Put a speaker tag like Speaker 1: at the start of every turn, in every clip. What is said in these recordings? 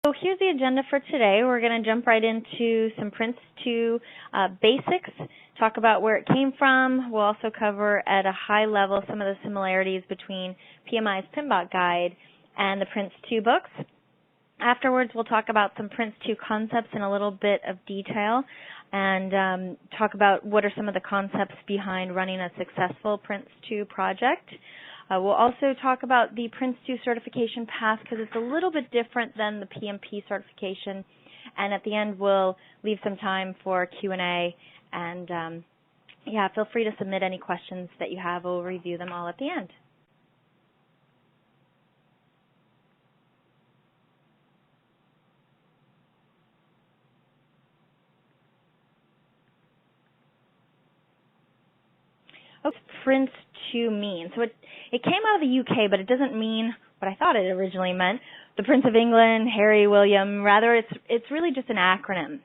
Speaker 1: So here's the agenda for today. We're going to jump right into some PRINCE2 basics, talk about where it came from. We'll also cover at a high level some of the similarities between PMI's PMBOK guide and the PRINCE2 books. Afterwards, we'll talk about some PRINCE2 concepts in a little bit of detail and talk about what are some of the concepts behind running a successful PRINCE2 project. We'll also talk about the PRINCE2 certification path because it's a little bit different than the PMP certification. And at the end, we'll leave some time for Q&A. And yeah, feel free to submit any questions that you have. We'll review them all at the end. What does PRINCE2 mean? So it came out of the UK, but it doesn't mean what I thought it originally meant, the Prince of England, Harry, William. Rather, it's really just an acronym,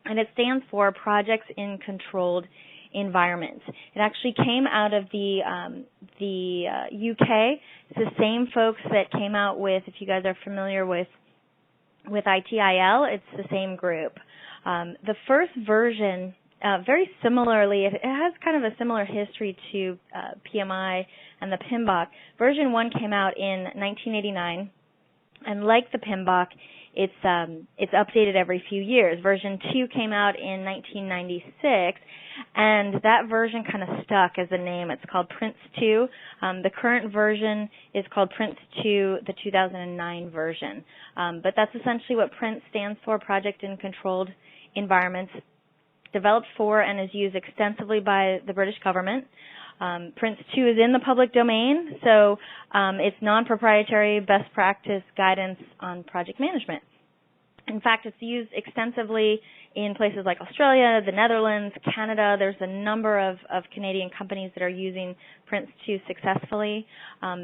Speaker 1: and it stands for Projects in Controlled Environments. It actually came out of the UK. It's the same folks that came out with, if you guys are familiar with ITIL, it's the same group. The first version, very similarly, it has kind of a similar history to PMI and the PMBOK. Version 1 came out in 1989, and like the PMBOK, it's updated every few years. Version 2 came out in 1996, and that version kind of stuck as a name. It's called PRINCE2. The current version is called PRINCE2, the 2009 version. But that's essentially what PRINCE stands for, Project in Controlled Environments. Developed for and is used extensively by the British government. PRINCE2 is in the public domain, so it's non-proprietary best practice guidance on project management. In fact, it's used extensively in places like Australia, the Netherlands, Canada. There's a number of Canadian companies that are using PRINCE2 successfully.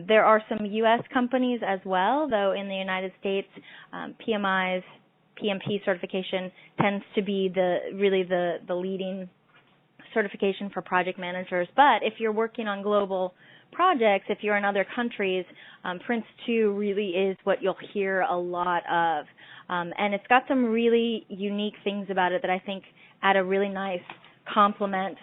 Speaker 1: There are some U.S. companies as well, though in the United States, PMI's PMP certification tends to be really the leading certification for project managers. But if you're working on global projects, if you're in other countries, PRINCE2 really is what you'll hear a lot of. And it's got some really unique things about it that I think add a really nice complement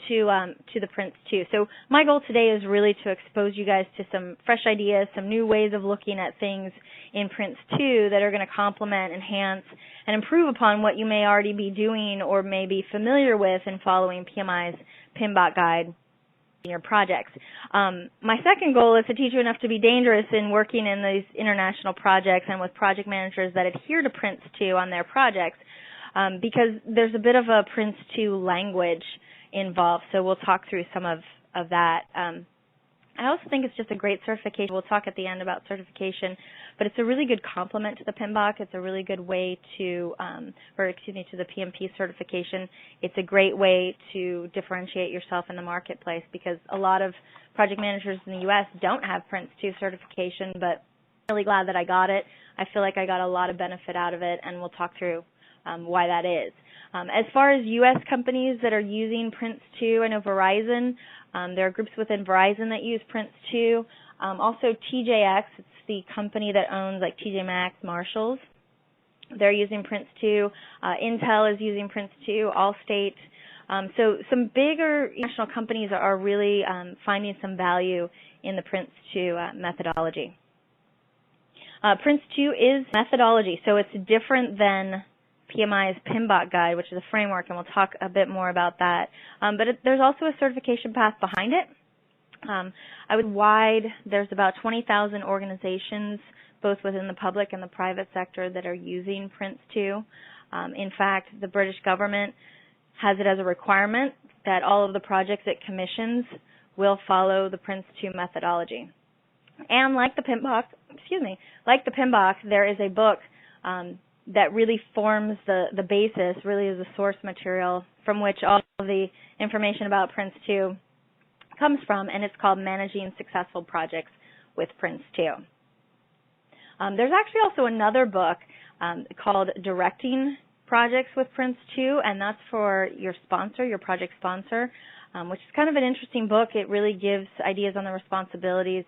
Speaker 1: to the PRINCE2. So my goal today is really to expose you guys to some fresh ideas, some new ways of looking at things in PRINCE2 that are going to complement, enhance, and improve upon what you may already be doing or may be familiar with in following PMI's PMBOK guide in your projects. My second goal is to teach you enough to be dangerous in working in these international projects and with project managers that adhere to PRINCE2 on their projects, because there's a bit of a PRINCE2 language involved, so we'll talk through some of that. I also think it's just a great certification. We'll talk at the end about certification, but it's a really good complement to the PMBOK. It's a really good way to the PMP certification. It's a great way to differentiate yourself in the marketplace because a lot of project managers in the U.S. don't have PRINCE2 certification, but I'm really glad that I got it. I feel like I got a lot of benefit out of it, and we'll talk through why that is. As far as U.S. companies that are using PRINCE2, I know Verizon, there are groups within Verizon that use PRINCE2. Also TJX, it's the company that owns like TJ Maxx, Marshalls. They're using PRINCE2. Intel is using PRINCE2, Allstate. So some bigger national companies are really finding some value in the PRINCE2 methodology. PRINCE2 is methodology, so it's different than PMI's PMBOK guide, which is a framework, and we'll talk a bit more about that. But there's also a certification path behind it. I would wide, there's about 20,000 organizations, both within the public and the private sector, that are using PRINCE2. In fact, the British government has it as a requirement that all of the projects it commissions will follow the PRINCE2 methodology. And like the PMBOK, there is a book that really forms the basis, really is the source material from which all of the information about PRINCE2 comes from, and it's called Managing Successful Projects with PRINCE2. There's actually also another book called Directing Projects with PRINCE2, and that's for your sponsor, your project sponsor. which is kind of an interesting book. It really gives ideas on the responsibilities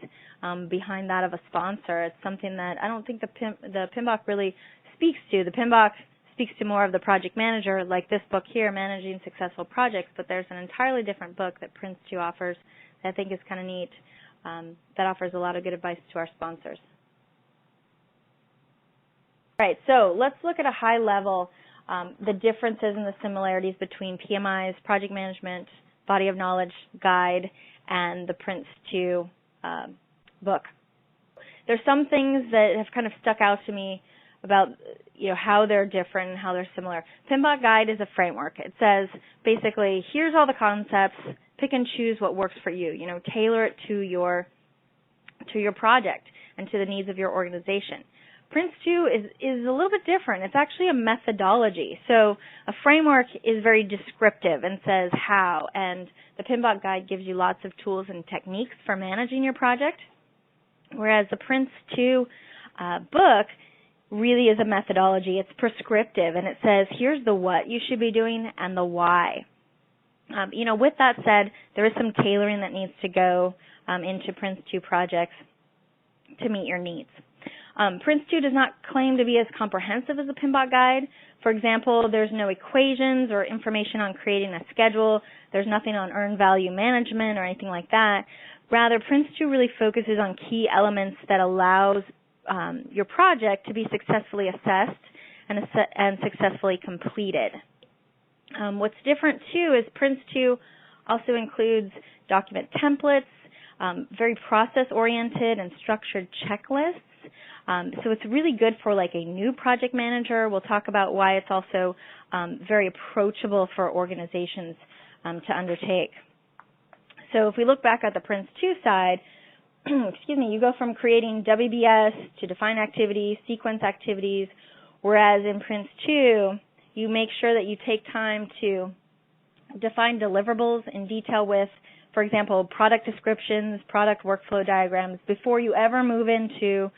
Speaker 1: behind that of a sponsor. It's something that I don't think the PMBOK really speaks to. The PMBOK speaks to more of the project manager, like this book here, Managing Successful Projects, but there's an entirely different book that PRINCE2 offers that I think is kind of neat, that offers a lot of good advice to our sponsors. All right, so let's look at a high level, the differences and the similarities between PMI's project management body of knowledge guide and the PRINCE2 book. There's some things that have kind of stuck out to me about how they're different and how they're similar. PMBOK guide is a framework. It says basically, here's all the concepts, pick and choose what works for you. Tailor it to your project and to the needs of your organization. PRINCE2 is a little bit different. It's actually a methodology. So a framework is very descriptive and says how, and the PMBOK guide gives you lots of tools and techniques for managing your project, whereas the PRINCE2 book really is a methodology. It's prescriptive, and it says here's the what you should be doing and the why. With that said, there is some tailoring that needs to go into PRINCE2 projects to meet your needs. PRINCE2 does not claim to be as comprehensive as the PMBOK guide. For example, there's no equations or information on creating a schedule. There's nothing on earned value management or anything like that. Rather, PRINCE2 really focuses on key elements that allows your project to be successfully assessed and successfully completed. What's different, too, is PRINCE2 also includes document templates, very process-oriented and structured checklists. So it's really good for like a new project manager. We'll talk about why it's also very approachable for organizations to undertake. So if we look back at the PRINCE2 side, you go from creating WBS to define activities, sequence activities, whereas in PRINCE2, you make sure that you take time to define deliverables in detail with, for example, product descriptions, product workflow diagrams before you ever move into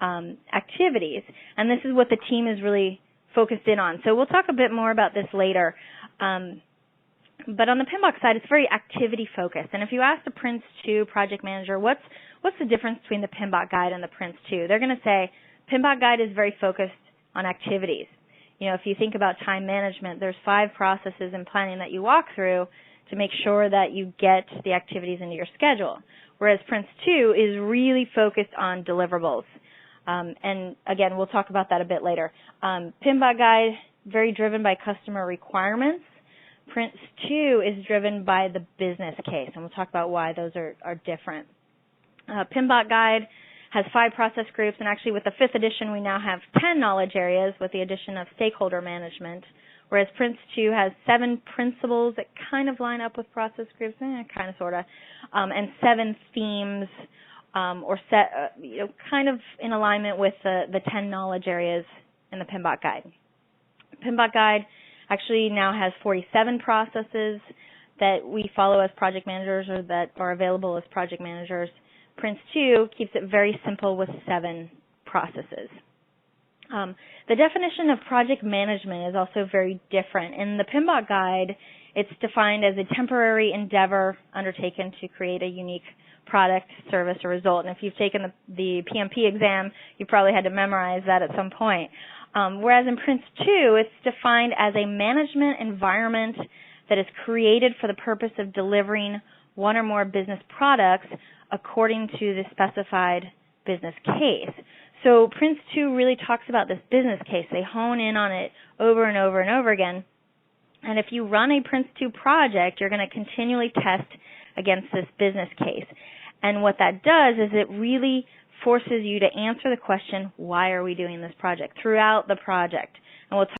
Speaker 1: activities. And this is what the team is really focused in on. So we'll talk a bit more about this later. But on the PMBOK side, it's very activity focused. And if you ask the PRINCE2 project manager, what's the difference between the PMBOK guide and the PRINCE2? They're going to say PMBOK guide is very focused on activities. If you think about time management, there's 5 processes in planning that you walk through to make sure that you get the activities into your schedule. Whereas PRINCE2 is really focused on deliverables. And again, we'll talk about that a bit later. PMBOK guide, very driven by customer requirements. PRINCE2 is driven by the business case, and we'll talk about why those are different. PMBOK guide has 5 process groups, and actually with the 5th edition, we now have 10 knowledge areas with the addition of stakeholder management, whereas PRINCE2 has 7 principles that kind of line up with process groups, kind of, sort of, and 7 themes, or set, kind of in alignment with the 10 knowledge areas in the PMBOK guide. PMBOK guide actually now has 47 processes that we follow as project managers or that are available as project managers. PRINCE2 keeps it very simple with 7 processes. The definition of project management is also very different. In the PMBOK guide, it's defined as a temporary endeavor undertaken to create a unique product, service, or result. And if you've taken the PMP exam, you probably had to memorize that at some point. Whereas in PRINCE2, it's defined as a management environment that is created for the purpose of delivering one or more business products according to the specified business case. So PRINCE2 really talks about this business case. They hone in on it over and over and over again. And if you run a PRINCE2 project, you're going to continually test against this business case. And what that does is it really forces you to answer the question, why are we doing this project, throughout the project. And we'll talk